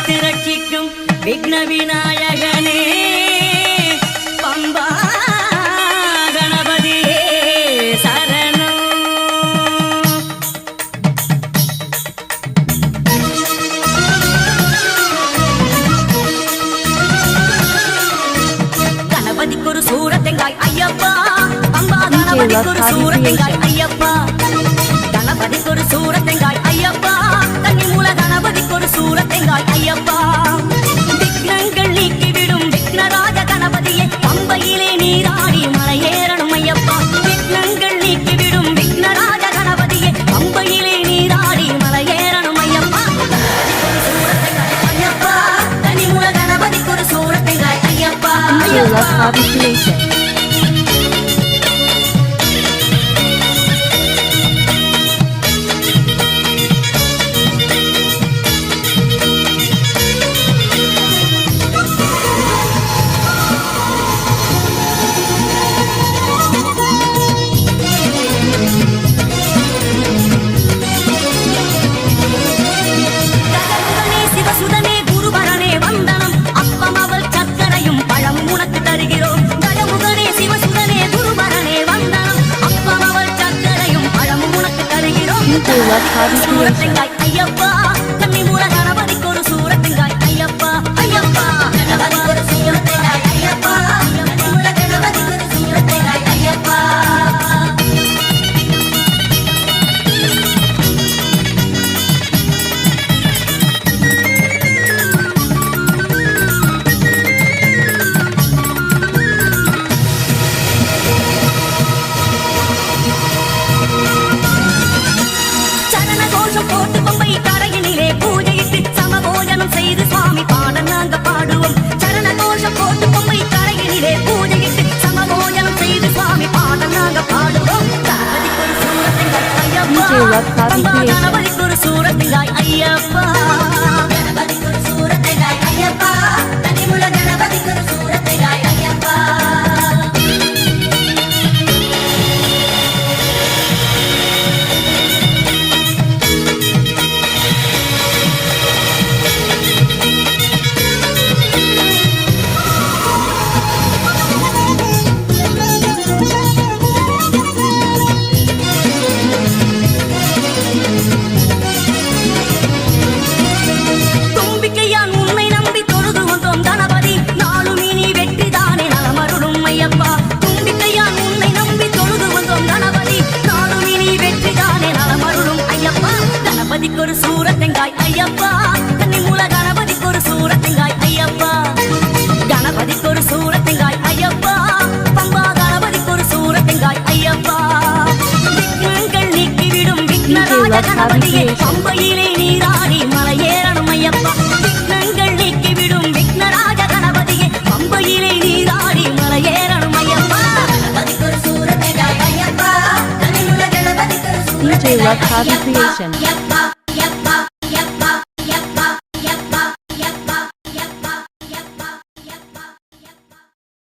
காத்து ரட்சிக்கும் விக்ன விநாயகனே பம்பா கணபதியே சரணம். கணபதிக்கு ஒரு சூரத்தெங்காய் ஐயப்பா, பம்பா கணபதிக்கு ஒரு சூரத்தெங்காய் ஐயப்பா, கணபதிக்கு ஒரு சூரத்தெங்காய் ஐயப்பா, தண்ணி மூல கணபதிக்கு ஒரு சூரத்தெங்காய் ஐயப்பா. விக்னங்கள் நீக்கிவிடும் விக்னராஜ கணபதியே பம்பையிலே நீராடி மலையேறணும் ஐயப்பா. விக்னங்கள் நீக்கிவிடும் விக்னராஜ கணபதியே பம்பையிலே நீராடி மலையேறணும் ஐயப்பா. சூரத்தெங்காய் ஐயப்பா, தண்ணி மூல கணபதிக்கு ஒரு சூரத்தெங்காய் ஐயப்பா. சூரத்தெங்காய் ஐயப்பா, கன்னி மூல கணபதிக்கு ஒரு சூரத்தெங்காய் ஐயப்பா. ஐயப்பா கணபதிக்கு ஒரு சூரத்தெங்காய் ஐயப்பா, கன்னி மூல கணபதிக்கு ஒரு சூரத்தெங்காய் ஐயப்பா. போட்டு பம்பை கரையினிலே பூஜையிட்டு சமபோஜனம் செய்து சுவாமி பாடல் நாங்க பாடுவோம். சரண கோஷம் போட்டு பம்பை கரையினிலே பூஜையிட்டு சமபோஜனம் செய்து சுவாமி பாடல் நாங்க பாடுவோம். கணபதிக்கு ஒரு சூரத்தெங்காய் ஐயப்பா, கணபதிக்கு ஒரு சூரத்தெங்காய் ஐயப்பா, கணபதிக்கு ஒரு சூரத்தெங்காய் ஐயப்பா, தனி முல கணபதிக்கு ஒரு சூரத்தெங்காய் ஐயப்பா. கணபதிக்கு ஒரு சூரத்தெங்காய் ஐயப்பா, கன்னி மூல கணபதிக்கு ஒரு சூரத்தெங்காய் ஐயப்பா, கணபதிக்கு ஒரு சூரத்தெங்காய் ஐயப்பா, பம்பா கணபதிக்கு ஒரு சூரத்தெங்காய் ஐயப்பா. விக்னங்கள் நீக்கிவிடும் விக்னராஜ கணபதியே பம்பையிலே நீராடி மலையேறணும் ஐயப்பா. விக்னங்கள் நீக்கிவிடும் விக்னராஜ கணபதியே பம்பையிலே நீராடி மலையேறணும் ஐயப்பா. கணபதிக்கு ஒரு சூரத்தெங்காய் ஐயப்பா, கன்னி மூல கணபதிக்கு ஒரு சூரத்தெங்காய் ஐயப்பா.